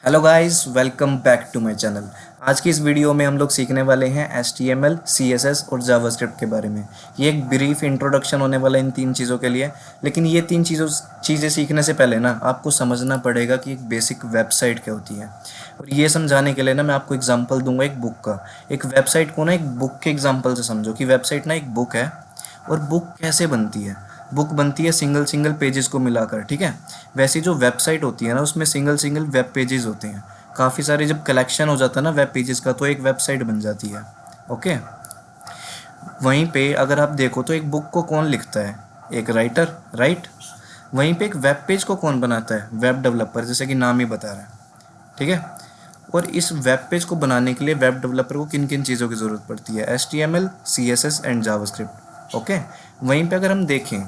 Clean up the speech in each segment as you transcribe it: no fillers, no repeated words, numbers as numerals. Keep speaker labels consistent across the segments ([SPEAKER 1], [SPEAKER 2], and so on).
[SPEAKER 1] Hello guys, welcome back to my channel. आज की इस वीडियो में हम लोग सीखने वाले हैं HTML, CSS और जावास्क्रिप्ट के बारे में। ये एक ब्रीफ इंट्रोडक्शन होने वाला है इन तीन चीज़ों के लिए। लेकिन ये तीन चीज़ें सीखने से पहले ना आपको समझना पड़ेगा कि एक बेसिक वेबसाइट क्या होती है। और ये समझाने के लिए ना मैं आपको एग्जांपल दूंगा एक बुक का। एक वेबसाइट को ना एक बुक के एग्जांपल से समझो कि वेबसाइट ना एक बुक है। और बुक कैसे बनती है? बुक बनती है सिंगल सिंगल पेजेस को मिलाकर, ठीक है। वैसे जो वेबसाइट होती है ना उसमें सिंगल सिंगल वेब पेजेस होते हैं। काफ़ी सारे जब कलेक्शन हो जाता है ना वेब पेजेस का तो एक वेबसाइट बन जाती है। ओके। वहीं पे अगर आप देखो तो एक बुक को कौन लिखता है? एक राइटर, राइट। वहीं पे एक वेब पेज को कौन बनाता है? वेब डेवलपर, जैसे कि नाम ही बता रहा है, ठीक है। और इस वेब पेज को बनाने के लिए वेब डेवलपर को किन किन चीज़ों की ज़रूरत पड़ती है? HTML, CSS and JavaScript. Okay. वहीं पे अगर हम देखें,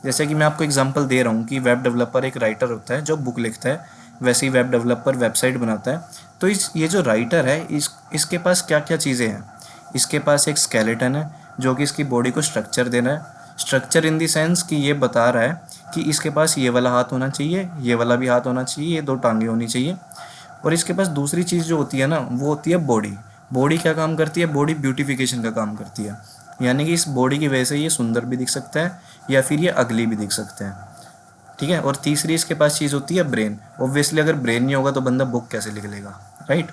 [SPEAKER 1] जैसे कि मैं आपको एग्जांपल दे रहा हूँ कि वेब डेवलपर एक राइटर होता है जो बुक लिखता है, वैसे ही वेब डेवलपर वेबसाइट बनाता है। तो ये जो राइटर है इसके पास क्या क्या चीज़ें हैं? इसके पास एक स्केलेटन है जो कि इसकी बॉडी को स्ट्रक्चर देना है। स्ट्रक्चर इन दी सेंस कि ये बता रहा है कि इसके पास ये वाला हाथ होना चाहिए, ये वाला भी हाथ होना चाहिए, ये दो टांगें होनी चाहिए। और इसके पास दूसरी चीज़ जो होती है ना वो होती है बॉडी। बॉडी क्या काम करती है? बॉडी ब्यूटिफिकेशन का काम करती है। यानी कि इस बॉडी की वजह से ये सुंदर भी दिख सकता है या फिर ये अगली भी दिख सकते हैं, ठीक है। और तीसरी इसके पास चीज़ होती है ब्रेन। ऑब्वियसली अगर ब्रेन नहीं होगा तो बंदा बुक कैसे लिख लेगा, राइट।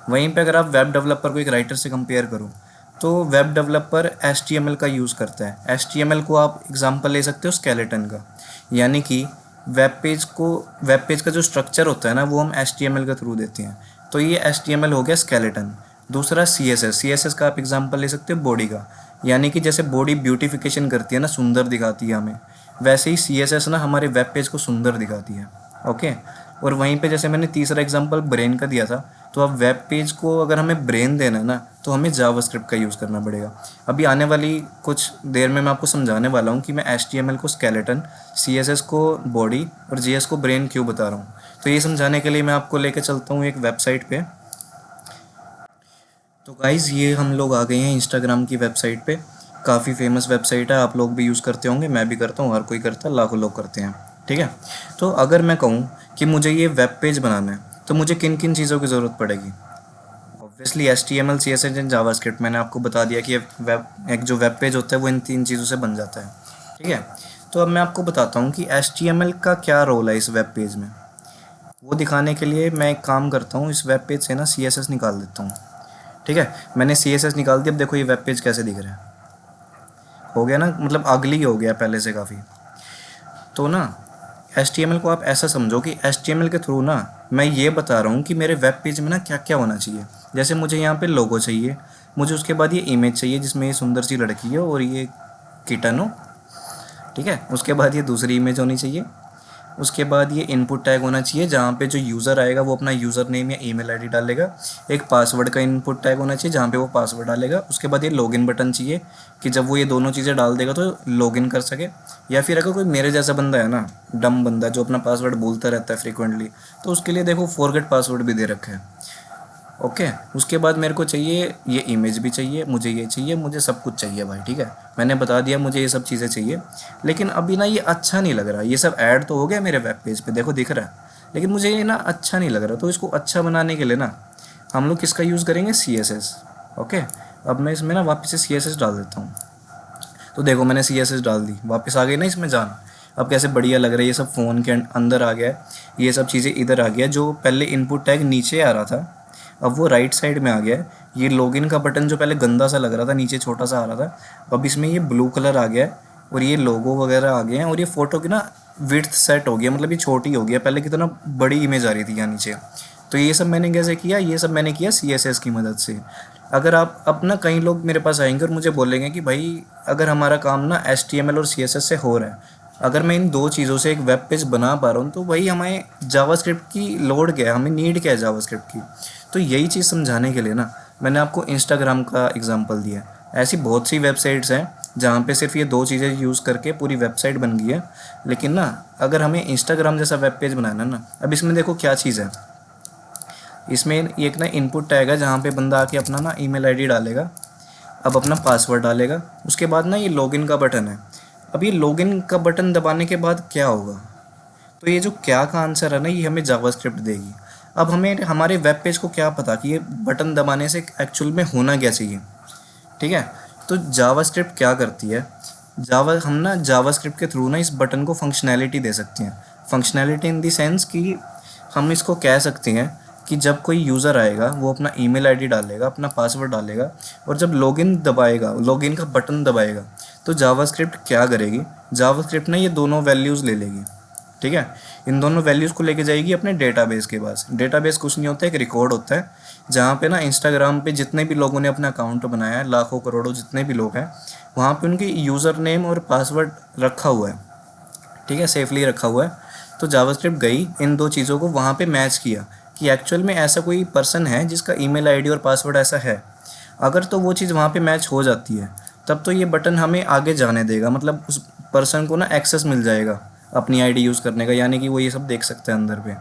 [SPEAKER 1] वहीं पे अगर आप वेब डेवलपर को एक राइटर से कंपेयर करो तो वेब डेवलपर HTML का यूज़ करता है। HTML को आप एग्जांपल ले सकते हो स्केलेटन का। यानी कि वेब पेज का जो स्ट्रक्चर होता है ना वो हम HTML के थ्रू देते हैं। तो ये HTML हो गया स्केलेटन। दूसरा CSS का आप एग्जांपल ले सकते हो बॉडी का। यानी कि जैसे बॉडी ब्यूटिफिकेशन करती है ना, सुंदर दिखाती है हमें, वैसे ही CSS ना हमारे वेब पेज को सुंदर दिखाती है। ओके। और वहीं पे जैसे मैंने तीसरा एग्जांपल ब्रेन का दिया था, तो अब वेब पेज को अगर हमें ब्रेन देना है ना तो हमें जावास्क्रिप्ट का यूज़ करना पड़ेगा। अभी आने वाली कुछ देर में मैं आपको समझाने वाला हूँ कि मैं HTML को स्केलेटन, CSS को बॉडी और JS को ब्रेन क्यों बता रहा हूँ। तो ये समझाने के लिए मैं आपको लेके चलता हूँ एक वेबसाइट पे। तो गाइज़ ये हम लोग आ गए हैं इंस्टाग्राम की वेबसाइट पे। काफ़ी फेमस वेबसाइट है, आप लोग भी यूज़ करते होंगे, मैं भी करता हूँ, हर कोई करता है, लाखों लोग करते हैं, ठीक है। तो अगर मैं कहूँ कि मुझे ये वेब पेज बनाना है तो मुझे किन किन चीज़ों की ज़रूरत पड़ेगी? Obviously HTML, CSS and JavaScript. मैंने आपको बता दिया कि एक जो वेब पेज होता है वो इन तीन चीज़ों से बन जाता है, ठीक है। तो अब मैं आपको बताता हूँ कि HTML का क्या रोल है इस वेब पेज में। वो दिखाने के लिए मैं एक काम करता हूँ, इस वेब पेज से ना CSS निकाल देता हूँ, ठीक है। मैंने CSS निकाल दिया। अब देखो ये वेब पेज कैसे दिख रहा है, हो गया ना, मतलब अगली हो गया पहले से काफ़ी। तो ना HTML को आप ऐसा समझो कि HTML के थ्रू ना मैं ये बता रहा हूँ कि मेरे वेब पेज में ना क्या क्या होना चाहिए। जैसे मुझे यहाँ पे लोगो चाहिए, मुझे उसके बाद ये इमेज चाहिए जिसमें ये सुंदर सी लड़की है और ये किटन हो, ठीक है। उसके बाद ये दूसरी इमेज होनी चाहिए। उसके बाद ये इनपुट टैग होना चाहिए जहाँ पे जो यूज़र आएगा वो अपना यूज़र नेम या ईमेल आईडी डालेगा। एक पासवर्ड का इनपुट टैग होना चाहिए जहाँ पे वो पासवर्ड डालेगा। उसके बाद ये लॉगिन बटन चाहिए कि जब वो ये दोनों चीज़ें डाल देगा तो लॉगिन कर सके। या फिर अगर कोई मेरे जैसा बंदा है ना, डम बंदा जो अपना पासवर्ड भूलता रहता है फ्रिक्वेंटली, तो उसके लिए देखो फॉरगेट पासवर्ड भी दे रखा है। ओके। उसके बाद मेरे को चाहिए ये इमेज भी चाहिए, मुझे ये चाहिए, मुझे सब कुछ चाहिए भाई, ठीक है। मैंने बता दिया मुझे ये सब चीज़ें चाहिए। लेकिन अभी ना ये अच्छा नहीं लग रहा। ये सब ऐड तो हो गया मेरे वेब पेज पे, देखो दिख रहा है, लेकिन मुझे ये ना अच्छा नहीं लग रहा। तो इसको अच्छा बनाने के लिए ना हम लोग किसका यूज़ करेंगे? CSS। ओके। अब मैं इसमें ना वापस से CSS डाल देता हूँ। तो देखो मैंने CSS डाल दी, वापस आ गई ना इसमें जान। अब कैसे बढ़िया लग रहा है, ये सब फ़ोन के अंदर आ गया है, ये सब चीज़ें इधर आ गया। जो पहले इनपुट टैग नीचे आ रहा था अब वो राइट साइड में आ गया है। ये लॉगिन का बटन जो पहले गंदा सा लग रहा था, नीचे छोटा सा आ रहा था, अब इसमें ये ब्लू कलर आ गया है। और ये लोगो वगैरह आ गए हैं और ये फ़ोटो की ना विड्थ सेट हो गया, मतलब ये छोटी हो गया। पहले कितना बड़ी इमेज आ रही थी यहाँ नीचे। तो ये सब मैंने कैसे किया? ये सब मैंने किया CSS की मदद से। अगर आप अब ना कई लोग मेरे पास आएंगे और मुझे बोलेंगे कि भाई अगर हमारा काम ना HTML और CSS से हो रहा है, अगर मैं इन दो चीज़ों से एक वेब पेज बना पा रहा हूँ, तो भाई हमें जावास्क्रिप्ट की लोड क्या है, हमें नीड क्या है जावास्क्रिप्ट की। तो यही चीज़ समझाने के लिए ना मैंने आपको इंस्टाग्राम का एग्जांपल दिया। ऐसी बहुत सी वेबसाइट्स हैं जहाँ पे सिर्फ ये दो चीज़ें यूज़ करके पूरी वेबसाइट बन गई है। लेकिन ना अगर हमें इंस्टाग्राम जैसा वेब पेज बनाना है ना, अब इसमें देखो क्या चीज़ है। इसमें एक ना इनपुट टैग है जहाँ पे बंदा आके अपना ना ईमेल आईडी डालेगा, अब अपना पासवर्ड डालेगा। उसके बाद ना ये लॉगिन का बटन है। अब ये लॉगिन का बटन दबाने के बाद क्या होगा? तो ये जो क्या का आंसर है ना ये हमें जावास्क्रिप्ट देगी। अब हमें हमारे वेब पेज को क्या पता कि ये बटन दबाने से एक्चुअल में होना क्या चाहिए, ठीक है। तो जावास्क्रिप्ट क्या करती है, हम ना जावास्क्रिप्ट के थ्रू ना इस बटन को फंक्शनैलिटी दे सकते हैं। फंक्शनैलिटी इन द सेंस कि हम इसको कह सकते हैं कि जब कोई यूज़र आएगा वो अपना ईमेल आईडी डालेगा, अपना पासवर्ड डालेगा, और जब लॉगिन दबाएगा, लॉगिन का बटन दबाएगा, तो जावास्क्रिप्ट क्या करेगी, जावास्क्रिप्ट ना ये दोनों वैल्यूज़ ले लेगी, ठीक है। इन दोनों वैल्यूज़ को लेके जाएगी अपने डेटाबेस के पास। डेटाबेस कुछ नहीं होता, एक रिकॉर्ड होता है जहाँ पे ना इंस्टाग्राम पे जितने भी लोगों ने अपना अकाउंट बनाया है, लाखों करोड़ों जितने भी लोग हैं, वहाँ पे उनकी यूज़र नेम और पासवर्ड रखा हुआ है, ठीक है, सेफली रखा हुआ है। तो जावास्क्रिप्ट गई, इन दो चीज़ों को वहाँ पे मैच किया कि एक्चुअल में ऐसा कोई पर्सन है जिसका ईमेल आईडी और पासवर्ड ऐसा है। अगर तो वो चीज़ वहाँ पे मैच हो जाती है, तब तो ये बटन हमें आगे जाने देगा, मतलब उस पर्सन को ना एक्सेस मिल जाएगा अपनी आईडी यूज़ करने का, यानी कि वो ये सब देख सकता है अंदर पे,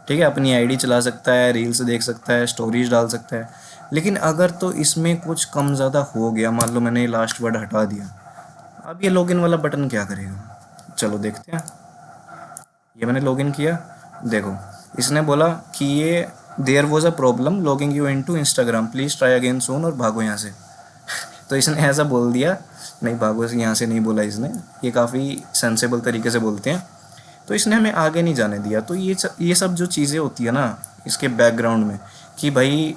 [SPEAKER 1] ठीक है, अपनी आईडी चला सकता है, रील्स देख सकता है, स्टोरीज डाल सकता है। लेकिन अगर तो इसमें कुछ कम ज़्यादा हो गया, मान लो मैंने ये लास्ट वर्ड हटा दिया, अब ये लॉगिन वाला बटन क्या करेगा, चलो देखते हैं। ये मैंने लॉगिन किया, देखो इसने बोला कि ये there was a problem logging you into Instagram, please try again soon, और भागो यहाँ से। तो इसने ऐसा बोल दिया, नहीं भागो यहाँ से नहीं बोला इसने, ये काफ़ी सेंसेबल तरीके से बोलते हैं। तो इसने हमें आगे नहीं जाने दिया। तो ये सब जो चीज़ें होती है ना इसके बैकग्राउंड में, कि भाई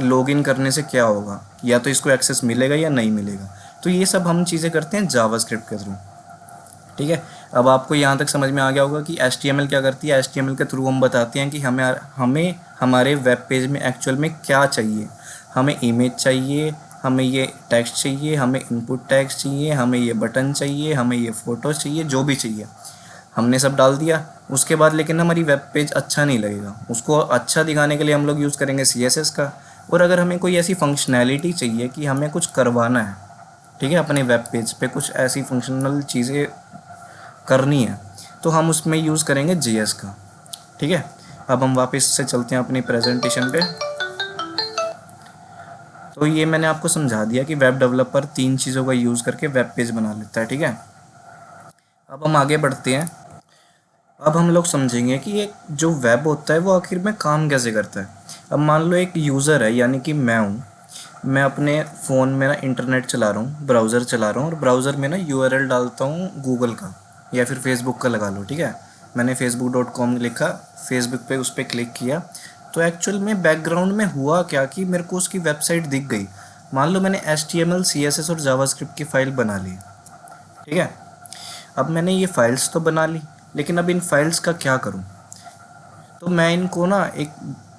[SPEAKER 1] लॉगिन करने से क्या होगा, या तो इसको एक्सेस मिलेगा या नहीं मिलेगा, तो ये सब हम चीज़ें करते हैं जावास्क्रिप्ट के थ्रू, ठीक है। अब आपको यहाँ तक समझ में आ गया होगा कि HTML क्या करती है। HTML के थ्रू हम बताते हैं कि हमें हमारे वेब पेज में एक्चुअल में क्या चाहिए, हमें इमेज चाहिए, हमें ये टेक्स्ट चाहिए, हमें इनपुट टेक्स्ट चाहिए, हमें ये बटन चाहिए, हमें ये फ़ोटो चाहिए, जो भी चाहिए हमने सब डाल दिया। उसके बाद लेकिन हमारी वेब पेज अच्छा नहीं लगेगा, उसको अच्छा दिखाने के लिए हम लोग यूज़ करेंगे CSS का। और अगर हमें कोई ऐसी फंक्शनैलिटी चाहिए कि हमें कुछ करवाना है, ठीक है, अपने वेब पेज पे कुछ ऐसी फंक्शनल चीज़ें करनी है, तो हम उसमें यूज़ करेंगे JS का, ठीक है। अब हम वापस से चलते हैं अपनी प्रेजेंटेशन पे। तो ये मैंने आपको समझा दिया कि वेब डेवलपर 3 चीज़ों का यूज़ करके वेब पेज बना लेता है, ठीक है। अब हम आगे बढ़ते हैं। अब हम लोग समझेंगे कि एक जो वेब होता है वो आखिर में काम कैसे करता है। अब मान लो एक यूज़र है, यानी कि मैं हूँ, मैं अपने फ़ोन में ना इंटरनेट चला रहा हूँ, ब्राउज़र चला रहा हूँ, और ब्राउज़र में ना URL डालता हूँ गूगल का या फिर फेसबुक का लगा लो, ठीक है। मैंने facebook.com लिखा, फेसबुक पे उस पर क्लिक किया, तो एक्चुअल में बैकग्राउंड में हुआ क्या कि मेरे को उसकी वेबसाइट दिख गई। मान लो मैंने HTML CSS और जावास्क्रिप्ट की फ़ाइल बना ली, ठीक है। अब मैंने ये फ़ाइल्स तो बना ली, लेकिन अब इन फाइल्स का क्या करूं। तो मैं इनको ना एक,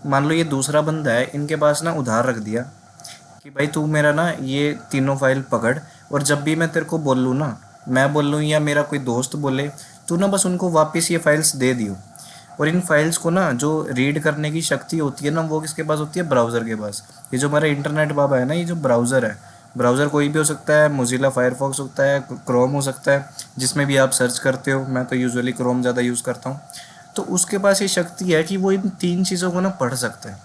[SPEAKER 1] मान लो ये दूसरा बंदा है, इनके पास ना उधार रख दिया कि भाई तू मेरा ना ये तीनों फाइल पकड़, और जब भी मैं तेरे को बोलूँ ना, मैं बोलूँ या मेरा कोई दोस्त बोले, तू ना बस उनको वापस ये फाइल्स दे दियो। और इन फाइल्स को ना जो रीड करने की शक्ति होती है ना, वो किसके पास होती है, ब्राउज़र के पास। ये जो हमारा इंटरनेट बाबा है ना, ये जो ब्राउज़र है, ब्राउज़र कोई भी हो सकता है, मोजिला फायरफॉक्स होता है, क्रोम हो सकता है, जिसमें भी आप सर्च करते हो। मैं तो यूजुअली क्रोम ज़्यादा यूज़ करता हूँ। तो उसके पास ये शक्ति है कि वो इन 3 चीज़ों को ना पढ़ सकता है,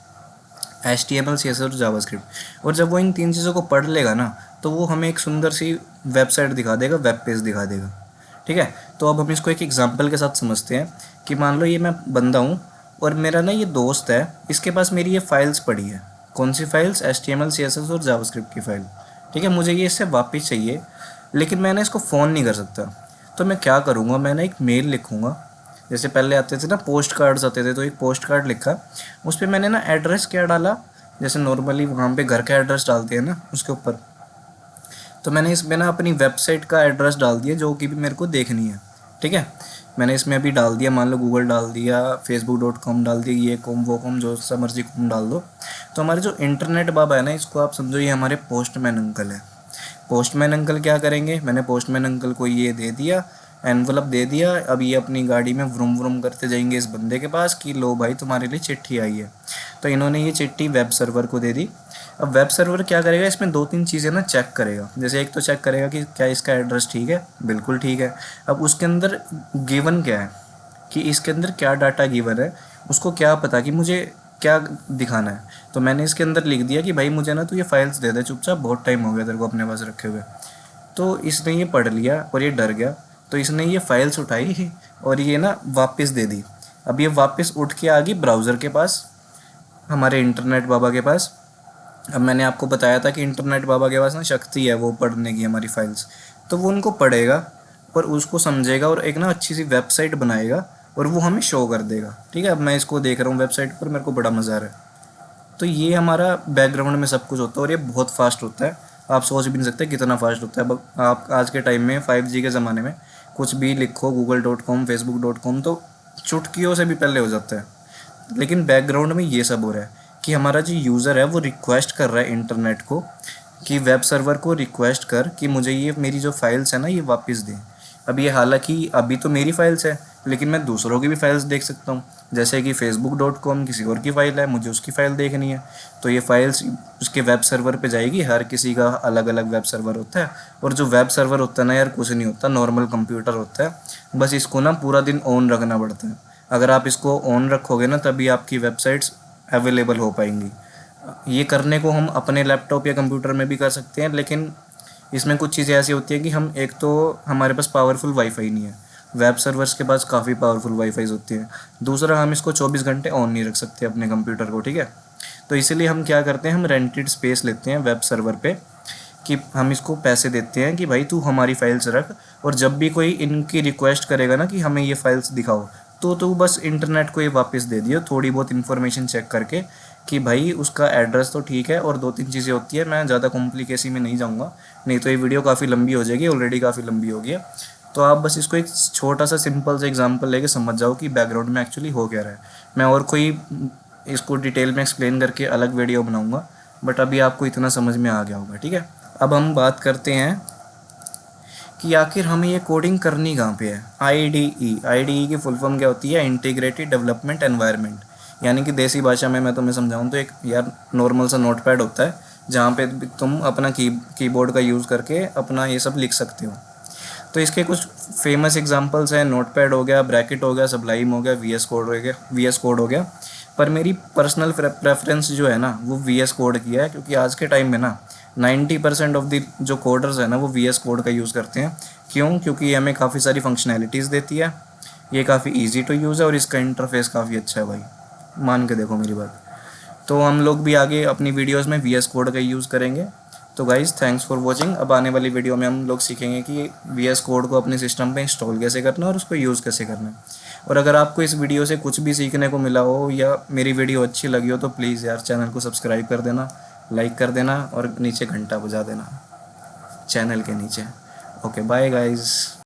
[SPEAKER 1] HTML CSS और जावास्क्रिप्ट। और जब वो इन 3 चीज़ों को पढ़ लेगा ना, तो वो हमें एक सुंदर सी वेबसाइट दिखा देगा, वेब पेज दिखा देगा, ठीक है। तो अब हम इसको एक एग्जांपल के साथ समझते हैं कि मान लो ये मैं बंदा हूँ और मेरा ना ये दोस्त है, इसके पास मेरी ये फाइल्स पड़ी है। कौन सी फाइल्स, HTML CSS और जावास्क्रिप्ट की फ़ाइल, ठीक है। मुझे ये इससे वापस चाहिए, लेकिन मैं ना इसको फ़ोन नहीं कर सकता। तो मैं क्या करूँगा, मैं ना एक मेल लिखूँगा। जैसे पहले आते थे ना पोस्ट कार्ड्स आते थे, तो एक पोस्ट कार्ड लिखा, उस पर मैंने ना एड्रेस क्या डाला, जैसे नॉर्मली वहाँ पे घर का एड्रेस डालते हैं ना उसके ऊपर, तो मैंने इसमें ना अपनी वेबसाइट का एड्रेस डाल दिया जो कि भी मेरे को देखनी है, ठीक है। मैंने इसमें अभी डाल दिया, मान लो गूगल डाल दिया, facebook.com डाल दिया, ये कॉम वो कॉम, जो सा मर्जी कॉम डाल दो। तो हमारे जो इंटरनेट बाबा है ना, इसको आप समझो ये हमारे पोस्टमैन अंकल है। पोस्टमैन अंकल क्या करेंगे, मैंने पोस्टमैन अंकल को ये दे दिया, एनवलप दे दिया। अब ये अपनी गाड़ी में व्रुम व्रुम करते जाएंगे इस बंदे के पास कि लो भाई तुम्हारे लिए चिट्ठी आई है। तो इन्होंने ये चिट्ठी वेब सर्वर को दे दी। अब वेब सर्वर क्या करेगा, इसमें 2-3 चीज़ें ना चेक करेगा। जैसे एक तो चेक करेगा कि क्या इसका एड्रेस ठीक है, बिल्कुल ठीक है। अब उसके अंदर गिवन क्या है, कि इसके अंदर क्या डाटा गिवन है, उसको क्या पता कि मुझे क्या दिखाना है। तो मैंने इसके अंदर लिख दिया कि भाई मुझे ना तू ये फाइल्स दे दे चुपचाप, बहुत टाइम हो गया तेरे को अपने पास रखे हुए। तो इसने ये पढ़ लिया और ये डर गया, तो इसने ये फाइल्स उठाई और ये ना वापस दे दी। अब ये वापस उठ के आ गई ब्राउज़र के पास, हमारे इंटरनेट बाबा के पास। अब मैंने आपको बताया था कि इंटरनेट बाबा के पास ना शक्ति है वो पढ़ने की हमारी फाइल्स, तो वो उनको पढ़ेगा और उसको समझेगा और एक ना अच्छी सी वेबसाइट बनाएगा और वो हमें शो कर देगा। ठीक है, अब मैं इसको देख रहा हूँ वेबसाइट पर, मेरे को बड़ा मज़ा आ रहा है। तो ये हमारा बैकग्राउंड में सब कुछ होता है और ये बहुत फास्ट होता है, आप सोच भी नहीं सकते कितना फास्ट होता है। अब आप आज के टाइम में 5G के ज़माने में कुछ भी लिखो google.com facebook.com तो चुटकियों से भी पहले हो जाता है। लेकिन बैकग्राउंड में ये सब हो रहा है कि हमारा जो यूज़र है वो रिक्वेस्ट कर रहा है इंटरनेट को, कि वेब सर्वर को रिक्वेस्ट कर कि मुझे ये मेरी जो फाइल्स है ना ये वापस दें। अब ये हालांकि अभी तो मेरी फाइल्स है, लेकिन मैं दूसरों की भी फाइल्स देख सकता हूँ। जैसे कि facebook.com किसी और की फ़ाइल है, मुझे उसकी फ़ाइल देखनी है, तो ये फाइल्स उसके वेब सर्वर पे जाएगी। हर किसी का अलग अलग वेब सर्वर होता है, और जो वेब सर्वर होता है ना यार, कुछ नहीं होता, नॉर्मल कंप्यूटर होता है। बस इसको ना पूरा दिन ऑन रखना पड़ता है। अगर आप इसको ऑन रखोगे ना तभी आपकी वेबसाइट्स अवेलेबल हो पाएंगी। ये करने को हम अपने लैपटॉप या कंप्यूटर में भी कर सकते हैं, लेकिन इसमें कुछ चीज़ें ऐसी होती है कि हम एक तो हमारे पास पावरफुल वाईफाई नहीं है, वेब सर्वर्स के पास काफ़ी पावरफुल वाईफाईज होती है। दूसरा, हम इसको 24 घंटे ऑन नहीं रख सकते अपने कंप्यूटर को, ठीक है। तो इसीलिए हम क्या करते हैं, हम रेंटेड स्पेस लेते हैं वेब सर्वर पे, कि हम इसको पैसे देते हैं कि भाई तू हमारी फाइल्स रख, और जब भी कोई इनकी रिक्वेस्ट करेगा ना कि हमें ये फाइल्स दिखाओ, तो तू बस इंटरनेट को ये वापस दे दियो थोड़ी बहुत इन्फॉर्मेशन चेक करके कि भाई उसका एड्रेस तो ठीक है, और 2-3 चीज़ें होती है, मैं ज़्यादा कॉम्प्लिकेसी में नहीं जाऊँगा, नहीं तो ये वीडियो काफ़ी लंबी हो जाएगी, ऑलरेडी काफ़ी लंबी हो गई है। तो आप बस इसको एक छोटा सा सिंपल सा एग्जांपल लेके समझ जाओ कि बैकग्राउंड में एक्चुअली हो क्या रहा है। मैं और कोई इसको डिटेल में एक्सप्लेन करके अलग वीडियो बनाऊँगा, बट अभी आपको इतना समझ में आ गया होगा, ठीक है। अब हम बात करते हैं कि आखिर हमें ये कोडिंग करनी कहाँ पे है। IDE की फुल फॉर्म क्या होती है, इंटीग्रेटेड डेवलपमेंट एनवायरनमेंट। यानी कि देसी भाषा में मैं तुम्हें समझाऊँ तो एक यार नॉर्मल सा नोटपैड होता है जहाँ पे तुम अपना कीबोर्ड का यूज़ करके अपना ये सब लिख सकते हो। तो इसके कुछ फेमस एग्जांपल्स हैं, नोटपैड हो गया, ब्रैकेट हो गया, सबलाइम हो गया, VS कोड हो गया। पर मेरी पर्सनल प्रेफरेंस जो है ना वो VS कोड की है, क्योंकि आज के टाइम में ना 90% ऑफ द जो कोडर्स है ना वो VS कोड का यूज़ करते हैं। क्यों? क्योंकि ये हमें काफ़ी सारी फंक्शनैलिटीज़ देती है, ये काफ़ी ईजी टू यूज़ है, और इसका इंटरफेस काफ़ी अच्छा है भाई, मान के देखो मेरी बात। तो हम लोग भी आगे अपनी वीडियोस में VS कोड का यूज़ करेंगे। तो गाइज़ थैंक्स फॉर वॉचिंग। अब आने वाली वीडियो में हम लोग सीखेंगे कि VS कोड को अपने सिस्टम पे इंस्टॉल कैसे करना है और उसको यूज़ कैसे करना है। और अगर आपको इस वीडियो से कुछ भी सीखने को मिला हो या मेरी वीडियो अच्छी लगी हो तो प्लीज़ यार चैनल को सब्सक्राइब कर देना, लाइक कर देना, और नीचे घंटा बजा देना चैनल के नीचे। Okay bye guys.